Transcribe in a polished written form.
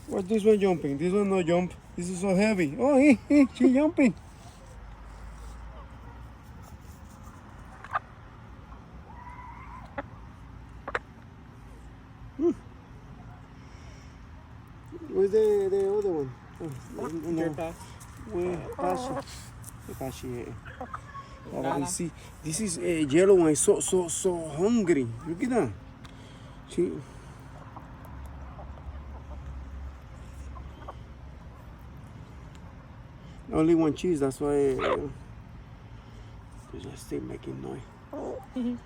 What's this one jumping? This one no jump. This is so heavy. Oh, she jumping. Where's the other one? Oh, no. Where? Pashi. Oh, you see, this is a yellow one. So hungry. Look at that. She. Only one cheese. That's why. They just stay making noise.